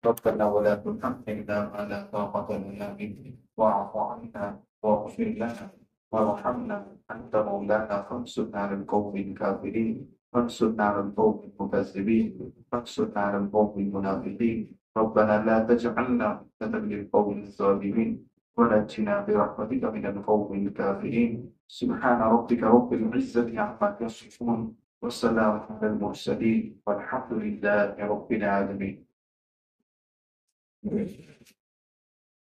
ربنا ولا تحملنا ما لا طاقة لنا به واعف عنا واغفر لنا وارحمنا أنت مولانا فانصرنا على القوم الكافرين وانصرنا على القوم المكذبين وانصرنا على القوم المنافقين ربنا لا تجعلنا فتنة للقوم الظالمين ونجنا برحمتك من القوم الكافرين سبحان ربك رب العزة عما يصفون والسلام على المرسلين والحمد لله رب العالمين.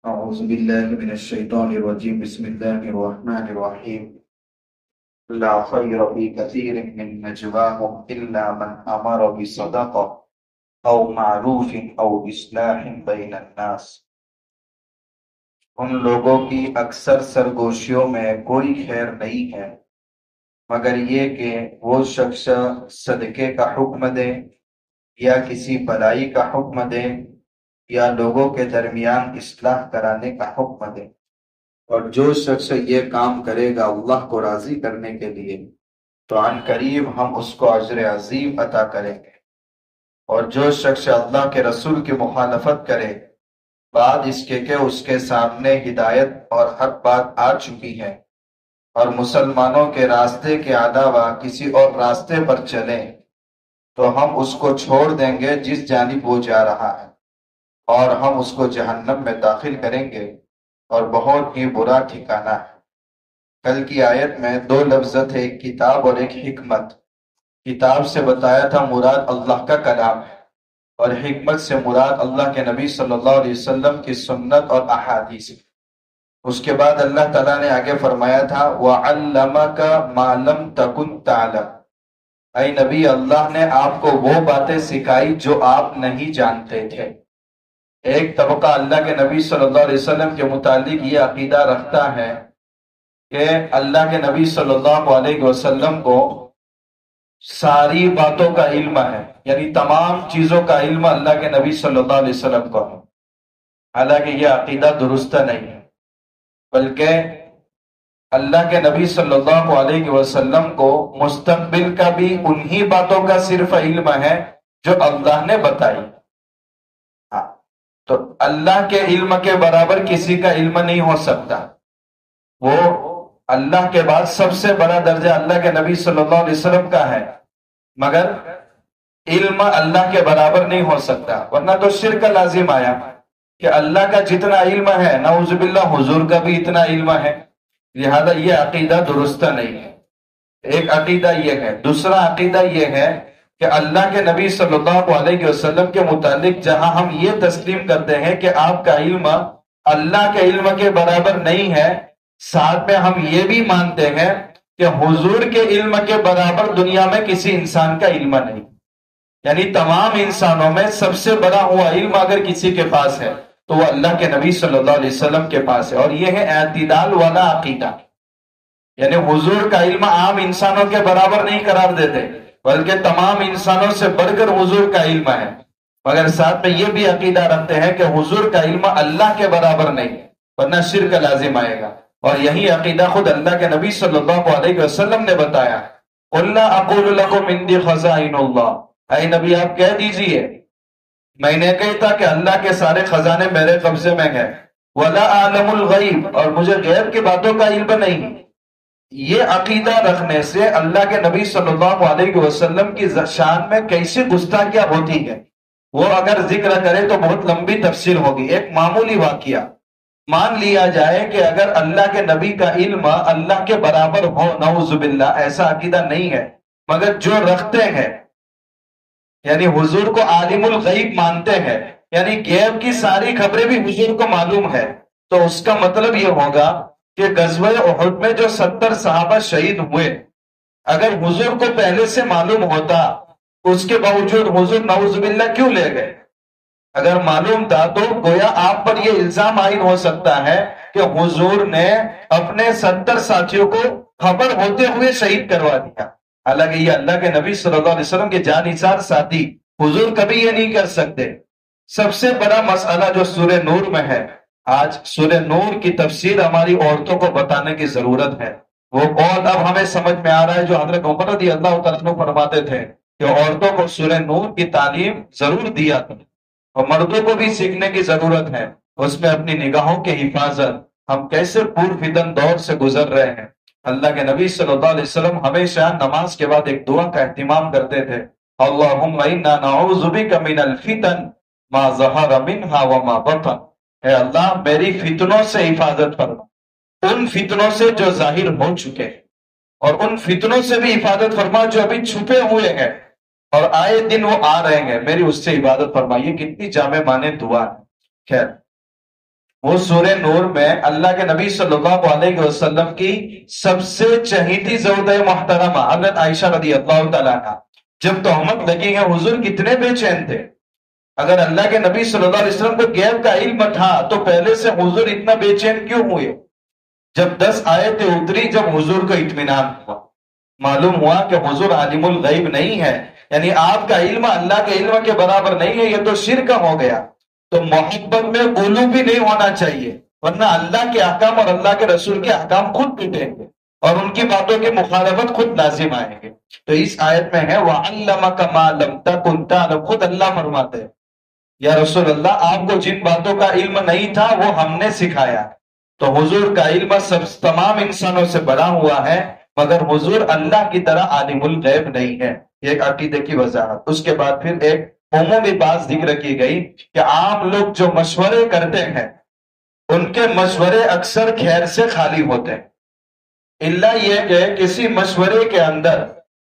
أعوذ بالله من الشيطان الرجيم بسم الله الرحمن الرحيم لا خير في كثير من نجواهم إلا من أمر بصدقة أو معروف أو إصلاح بين الناس. ان لوگوں کی اکثر سرگوشیوں میں کوئی خیر نہیں ہے مگر یہ کہ وہ شخص صدقے کا حکم دے یا کسی بھلائی کا حکم دے یا لوگوں کے درمیان اصلاح کرانے کا حکم دے، اور جو شخص یہ کام کرے گا اللہ کو راضی کرنے کے لیے تو عن قریب ہم اس کو اجر عظیم عطا کریں گے، اور جو شخص اللہ کے رسول کی مخالفت کرے بعد اس کے کہ اس کے سامنے ہدایت اور حق بات آ چکی ہے اور مسلمانوں کے راستے کے علاوہ کسی اور راستے پر چلیں تو ہم اس کو چھوڑ دیں گے جس جانب وہ جا رہا ہے، اور ہم اس کو جہنم میں داخل کریں گے اور بہت ہی برا ٹھکانہ ہے۔ کل کی آیت میں دو لفظ تھے، ایک کتاب اور ایک حکمت۔ کتاب سے بتایا تھا مراد اللہ کا کلام ہے، اور حکمت سے مراد اللہ کے نبی صلی اللہ علیہ وسلم کی سنت اور احادیث۔ اس کے بعد اللہ تعالیٰ نے آگے فرمایا تھا وَعَلَّمَكَ مَا لَمْ تَكُنْ تَعْلَمْ، اے نبی اللہ نے آپ کو وہ باتیں سکھائی جو آپ نہیں جانتے تھے۔ ایک طبقہ اللہ کے نبی صلی اللہ علیہ وسلم کے متعلق یہ عقیدہ رکھتا ہے کہ اللہ کے نبی صلی اللہ علیہ وسلم کو ساری باتوں کا علم ہے، یعنی تمام چیزوں کا علم اللہ کے نبی صلی اللہ علیہ وسلم کو ہے۔ حالانکہ یہ عقیدہ درست نہیں ہے، بلکہ اللہ کے نبی صلی اللہ علیہ وسلم کو مستقبل کا بھی انہی باتوں کا صرف علم ہے جو اللہ نے بتائی۔ تو اللہ کے علم کے برابر کسی کا علم نہیں ہو سکتا۔ وہ اللہ کے بعد سب سے بڑا درجہ اللہ کے نبی صلی اللہ علیہ وسلم کا ہے، مگر علم اللہ کے برابر نہیں ہو سکتا، ورنہ تو شرک لازم آیا کہ اللہ کا جتنا علم ہے نعوذ باللہ حضور کا بھی اتنا علم ہے، لہذا یہ عقیدہ درست نہیں ہے۔ ایک عقیدہ یہ ہے۔ دوسرا عقیدہ یہ ہے کہ اللہ کے نبی صلی اللہ علیہ وسلم کے متعلق جہاں ہم یہ تسلیم کرتے ہیں کہ آپ کا علم اللہ کے علم کے برابر نہیں ہے، ساتھ میں ہم یہ بھی مانتے ہیں کہ حضور کے علم کے برابر دنیا میں کسی انسان کا علم نہیں، یعنی تمام انسانوں میں سب سے بڑا ہوا علم اگر کسی کے پاس ہے تو وہ اللہ کے نبی صلی اللہ علیہ وسلم کے پاس ہے، اور یہ ہے اعتدال والا عقیدہ۔ یعنی حضور کا علم عام انسانوں کے برابر نہیں قرار دیتے، بلکہ تمام انسانوں سے بڑھ کر حضور کا علم ہے، مگر ساتھ میں یہ بھی عقیدہ رکھتے ہیں کہ حضور کا علم اللہ کے برابر نہیں، ورنہ شرک لازم آئے گا۔ اور یہی عقیدہ خود اللہ کے نبی صلی اللہ علیہ وسلم نے بتایا، قُلْ لَا أَقُولُ لَكُمْ عِنْدِي خَزَائِنُ اللَّهِ، اے نبی آپ کہہ دیجئے میں نے کہتا کہ اللہ کے سارے خزانے میرے قبضے میں ہیں، وَلَا أَعْلَمُ الْغَيْبِ، اور مجھے غیب کی باتوں کا علم نہیں۔ یہ عقیدہ رکھنے سے اللہ کے نبی صلی اللہ علیہ وسلم کی شان میں کیسی گستاخیاں ہوتی ہے، وہ اگر ذکر کرے تو بہت لمبی تفصیل ہوگی۔ ایک معمولی واقعہ مان لیا جائے کہ اگر اللہ کے نبی کا علم اللہ کے برابر ہو، نعوذ باللہ ایسا عقیدہ نہیں ہے، مگر جو رکھتے ہیں یعنی حضور کو عالم الغیب مانتے ہیں، یعنی غیب کی ساری خبریں بھی حضور کو معلوم ہے، تو اس کا مطلب یہ ہوگا کہ غزوہ احد میں جو 70 صحابہ شہید ہوئے، اگر حضور کو پہلے سے معلوم ہوتا اس کے باوجود حضور نعوذ باللہ کیوں لے گئے؟ اگر معلوم تھا تو گویا آپ پر یہ الزام عائد ہو سکتا ہے کہ حضور نے اپنے 70 ساتھیوں کو خبر ہوتے ہوئے شہید کروا دیا، حالانکہ یہ اللہ کے نبی صلی اللہ علیہ وسلم کے جانثار ساتھی، حضور کبھی یہ نہیں کر سکتے۔ سب سے بڑا مسئلہ جو سورہ نور میں ہے، آج سورہ نور کی تفسیر ہماری عورتوں کو بتانے کی ضرورت ہے۔ وہ قول اب ہمیں سمجھ میں آ رہا ہے جو حضرت عمر رضی اللہ تعالیٰ عنہ فرماتے تھے کہ عورتوں کو سورہ نور کی تعلیم ضرور دیا کرو۔ اور مردوں کو بھی سیکھنے کی ضرورت ہے، اس میں اپنی نگاہوں کی حفاظت، ہم کیسے پور فتن دور سے گزر رہے ہیں۔ اللہ کے نبی صلی اللہ علیہ وسلم ہمیشہ نماز کے بعد ایک دعا کا اہتمام کرتے تھے، اللہم انا نعوذ بک من الفتن ما ظہر منہا وما بطن، اے اللہ میری فتنوں سے حفاظت فرما، ان فتنوں سے جو ظاہر ہو چکے اور ان فتنوں سے بھی حفاظت فرما جو ابھی چھپے ہوئے ہیں اور آئے دن وہ آ رہے ہیں، میری اس سے عبادت فرمائیے۔ کتنی جامع معنی دعا ہے۔ خیر، وہ سورہ نور میں اللہ کے نبی صلی اللہ علیہ وسلم کی سب سے چہیتی زوجہ محترمہ حضرت عائشہ رضی اللہ تعالیٰ عنہا جب تہمت لگی ہے، حضور کتنے بے چین تھے۔ اگر اللہ کے نبی صلی اللہ علیہ وسلم کو غیب کا علم تھا تو پہلے سے حضور اتنا بے چین کیوں ہوئے؟ جب 10 آیتیں اتری، جب حضور کو اطمینان ہوا، معلوم ہوا کہ حضور عالم الغیب نہیں ہے، یعنی آپ کا علم اللہ کے علم کے برابر نہیں ہے، یہ تو شرک ہو گیا۔ تو محبت میں غلو بھی نہیں ہونا چاہیے، ورنہ اللہ کے احکام اور اللہ کے رسول کے احکام خود ٹوٹیں گے اور ان کی باتوں کی مخالفت خود لازم آئیں گے۔ تو اس آیت میں ہے وَعَلَّمَكَ مَا لَمْ تَكُنْ تَعْلَمْ، خود اللہ فرماتے ہیں یا رسول اللہ آپ کو جن باتوں کا علم نہیں تھا وہ ہم نے سکھایا۔ تو حضور کا علم سب تمام انسانوں سے بڑا ہوا ہے، مگر حضور اللہ کی طرح عالم الغیب نہیں ہے۔ ایک عقیدے کی وضاحت، اس کے بعد پھر ایک عمومی بات ذکر کی گئی کہ عام لوگ جو مشورے کرتے ہیں ان کے مشورے اکثر خیر سے خالی ہوتے ہیں، الا یہ کہ کسی مشورے کے اندر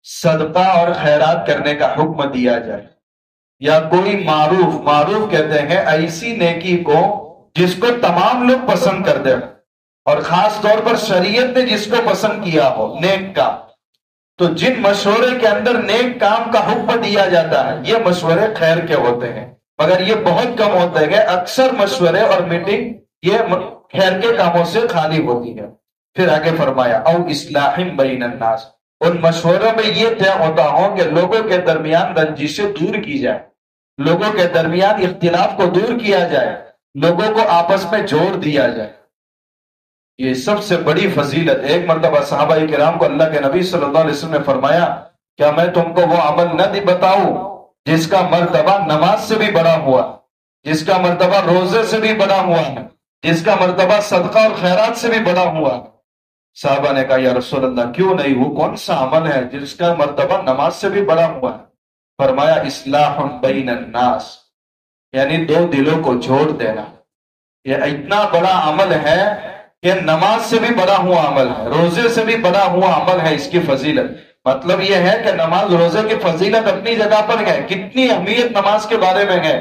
صدقہ اور خیرات کرنے کا حکم دیا جائے، یا کوئی معروف کہتے ہیں ایسی نیکی کو جس کو تمام لوگ پسند کرتے ہیں اور خاص طور پر شریعت نے جس کو پسند کیا ہو، نیک کا۔ تو جن مشورے کے اندر نیک کام کا حکم دیا جاتا ہے یہ مشورے خیر کے ہوتے ہیں، مگر یہ بہت کم ہوتے ہیں، اکثر مشورے اور میٹنگ یہ خیر کے کاموں سے خالی ہوتی ہے۔ پھر آگے فرمایا او اصلاح بین الناس، ان مشوروں میں یہ طے ہوتا ہو کہ لوگوں کے درمیان رنجشیں دور کی جائے، لوگوں کے درمیان اختلاف کو دور کیا جائے، لوگوں کو آپس میں جوڑ دیا جائے۔ یہ سب سے بڑی فضیلت۔ ایک مرتبہ صحابہ کرام کو اللہ کے نبی صلی اللہ علیہ وسلم نے فرمایا کیا میں تم کو وہ عمل نہ بتاؤں جس کا مرتبہ نماز سے بھی بڑا ہوا، جس کا مرتبہ روزے سے بھی بڑا ہوا ہے، جس کا مرتبہ صدقہ اور خیرات سے بھی بڑا ہوا؟ صحابہ نے کہا یا رسول اللہ کیوں نہیں، وہ کون سا عمل ہے جس کا مرتبہ نماز سے بھی بڑا ہوا ہے؟ فرمایا اصلاح بین الناس، یعنی دو دلوں کو جوڑ دینا۔ یہ اتنا بڑا عمل ہے کہ نماز سے بھی بڑا ہوا عمل ہے، روزے سے بھی بڑا ہوا عمل ہے۔ اس کی فضیلت مطلب یہ ہے کہ نماز روزے کی فضیلت اپنی جگہ پر ہے، کتنی اہمیت نماز کے بارے میں ہے،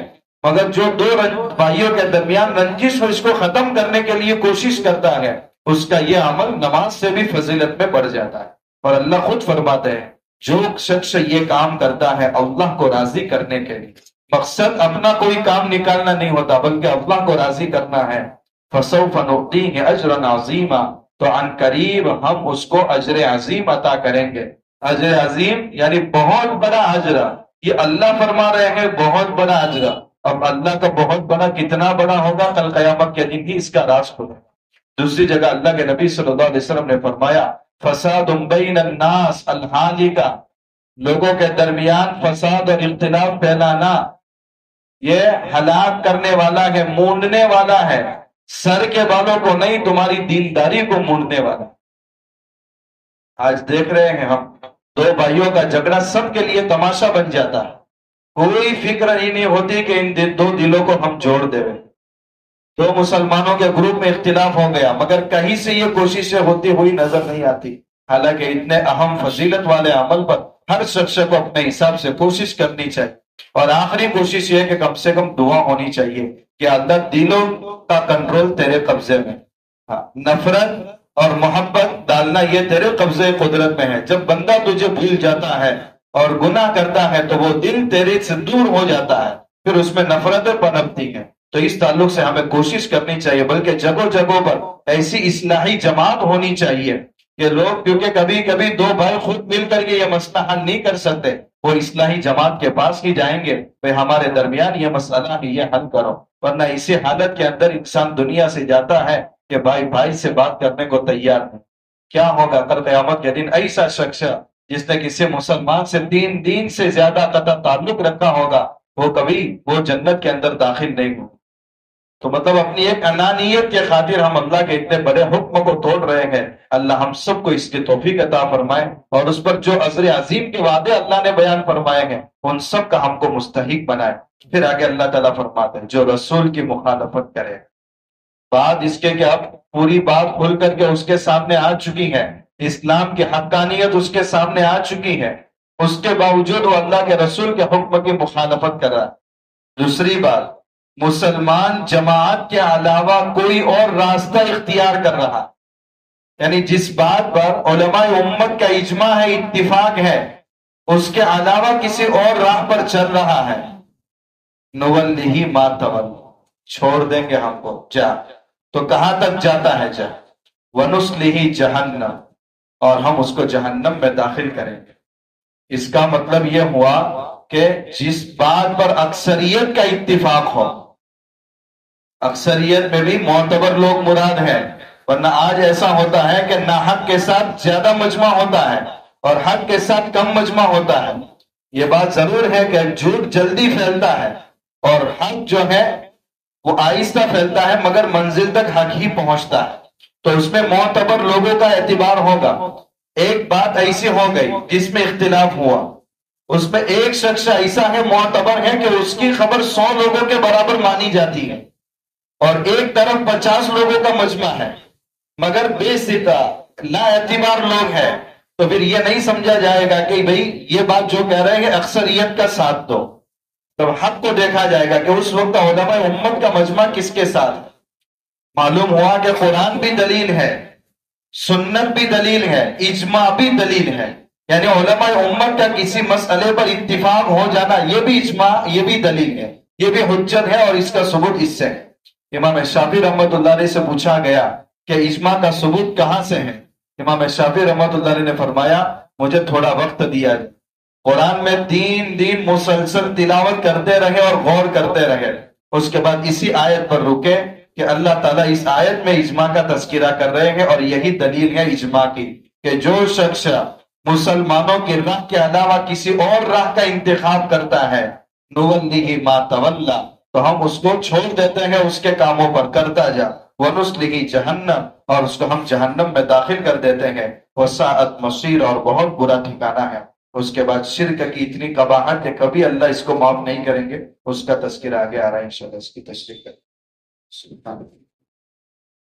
مگر جو دو بھائیوں کے درمیان رنجش ہو اس کو ختم کرنے کے لیے کوشش کرتا ہے، اس کا یہ عمل نماز سے بھی فضیلت میں بڑھ جاتا ہے۔ اور اللہ خود فرماتے ہیں جو شخص یہ کام کرتا ہے اللہ کو راضی کرنے کے لیے، مقصد اپنا کوئی کام نکالنا نہیں ہوتا بلکہ اللہ کو راضی کرنا ہے، فَسَوْفَ نُؤْتِيهِ أَجْرًا عَظِيمًا، تو عن قریب ہم اس کو اجر عظیم عطا کریں گے۔ اجر عظیم یعنی بہت بڑا اجر، یہ اللہ فرما رہے ہیں بہت بڑا اجر۔ اب اللہ کا بہت بڑا کتنا بڑا ہوگا کل قیامت کے دن ہی اس کا راز کھلے۔ دوسری جگہ اللہ کے نبی صلی اللہ علیہ وسلم نے فرمایا فساد بین الناس الحالکہ، لوگوں کے درمیان فساد اور اختلاف پھیلانا یہ ہلاک کرنے والا ہے، مونڈنے والا ہے، سر کے بالوں کو نہیں تمہاری دینداری کو مونڈنے والا۔ آج دیکھ رہے ہیں ہم دو بھائیوں کا جھگڑا سب کے لیے تماشا بن جاتا ہے، کوئی فکر ہی نہیں ہوتی کہ ان دو دلوں کو ہم جوڑ دیں۔ دو مسلمانوں کے گروپ میں اختلاف ہو گیا مگر کہیں سے یہ کوششیں ہوتی ہوئی نظر نہیں آتی، حالانکہ اتنے اہم فضیلت والے عمل پر ہر شخص کو اپنے حساب سے کوشش کرنی چاہیے، اور آخری کوشش یہ کہ کم سے کم دعا ہونی چاہیے کہ اللہ دلوں کا کنٹرول تیرے قبضے میں، نفرت اور محبت ڈالنا یہ تیرے قبضے قدرت میں ہے۔ جب بندہ تجھے بھول جاتا ہے اور گناہ کرتا ہے تو وہ دل تیرے سے دور ہو جاتا ہے، پھر اس میں نفرتیں پنپتی ہیں۔ تو اس تعلق سے ہمیں کوشش کرنی چاہیے، بلکہ جگہوں جگہوں پر ایسی اصلاحی جماعت ہونی چاہیے کہ لوگ، کیونکہ کبھی کبھی دو بھائی خود مل کر کے یہ مسئلہ حل نہیں کر سکتے، وہ اصلاحی جماعت کے پاس ہی جائیں گے، بھئی ہمارے درمیان یہ مسئلہ ہے یہ حل کرو، ورنہ اسی حالت کے اندر انسان دنیا سے جاتا ہے کہ بھائی بھائی سے بات کرنے کو تیار نہیں۔ کیا ہوگا کل قیامت کے دن؟ ایسا شخص جس نے کسی مسلمان سے 3 دن سے زیادہ قطع تعلق رکھا ہوگا، وہ کبھی وہ جنت کے اندر داخل نہیں ہو. تو مطلب اپنی ایک انانیت کے خاطر ہم اللہ کے اتنے بڑے حکم کو توڑ رہے ہیں. اللہ ہم سب کو اس کی توفیق عطا فرمائے، اور اس پر جو اجر عظیم کے وعدے اللہ نے بیان فرمائے ہیں ان سب کا ہم کو مستحق بنائے. پھر آگے اللہ تعالیٰ فرماتے ہیں جو رسول کی مخالفت کرے، بات اس کے کہ اب پوری بات کھل کر کے اس کے سامنے آ چکی ہے، اسلام کی حقانیت اس کے سامنے آ چکی ہے، اس کے باوجود وہ اللہ کے رسول کے حکم کی مخالفت کر رہا ہے. دوسری بات، مسلمان جماعت کے علاوہ کوئی اور راستہ اختیار کر رہا، یعنی جس بات پر علماء امت کا اجماع ہے، اتفاق ہے، اس کے علاوہ کسی اور راہ پر چل رہا ہے، نولہ ما تول، چھوڑ دیں گے ہم کو، جا. تو کہاں تک جاتا ہے؟ جا. ونصلہ جہنم، اور ہم اس کو جہنم میں داخل کریں گے. اس کا مطلب یہ ہوا کہ جس بات پر اکثریت کا اتفاق ہو، اکثریت میں بھی معتبر لوگ مراد ہیں، ورنہ آج ایسا ہوتا ہے کہ ناحق کے ساتھ زیادہ مجمع ہوتا ہے اور حق کے ساتھ کم مجمع ہوتا ہے. یہ بات ضرور ہے کہ جھوٹ جلدی پھیلتا ہے اور حق جو ہے وہ آہستہ پھیلتا ہے، مگر منزل تک حق ہی پہنچتا ہے. تو اس میں معتبر لوگوں کا اعتبار ہوگا. ایک بات ایسی ہو گئی جس میں اختلاف ہوا، اس میں ایک شخص ایسا ہے معتبر ہے کہ اس کی خبر 100 لوگوں کے برابر مانی جاتی ہے، اور ایک طرف 50 لوگوں کا مجمع ہے مگر بے سکہ لا اعتبار لوگ ہیں. تو پھر یہ نہیں سمجھا جائے گا کہ بھئی یہ بات جو کہہ رہے ہیں اکثریت کا ساتھ دو. تو حق کو دیکھا جائے گا کہ اس وقت علماء امت کا مجمع کس کے ساتھ. معلوم ہوا کہ قرآن بھی دلیل ہے، سنت بھی دلیل ہے، اجماع بھی دلیل ہے. یعنی علماء امت کا کسی مسئلے پر اتفاق ہو جانا یہ بھی اجماع، یہ بھی دلیل ہے، یہ بھی حجت ہے، اور اس کا ثبوت اس سے ہے. امام شافعی رحمۃ اللہ علیہ سے پوچھا گیا کہ اجماع کا ثبوت کہاں سے ہے؟ امام شافعی رحمۃ اللہ علیہ نے فرمایا مجھے تھوڑا وقت دیا جائے. قرآن میں 3 دن مسلسل تلاوت کرتے رہے اور غور کرتے رہے، اس کے بعد اسی آیت پر رکے کہ اللہ تعالیٰ اس آیت میں اجماع کا تذکرہ کر رہے ہیں، اور یہی دلیل ہے اجماع کی کہ جو شخص مسلمانوں کی راہ کے علاوہ کسی اور راہ کا انتخاب کرتا ہے، نولہ ما تولی، تو ہم اس کو چھوڑ دیتے ہیں اس کے کاموں پر، کرتا جا. ونصلہ جہنم، اور اس کو ہم جہنم میں داخل کر دیتے ہیں. وساءت مصیر، اور بہت برا ٹھکانہ ہے. اس کے بعد شرک کی اتنی قباحت کہ کبھی اللہ اس کو معاف نہیں کریں گے. اس کا تذکرہ آگے آ رہا ہے، انشاءاللہ اس کی تشریح کریں. سبحان اللہ.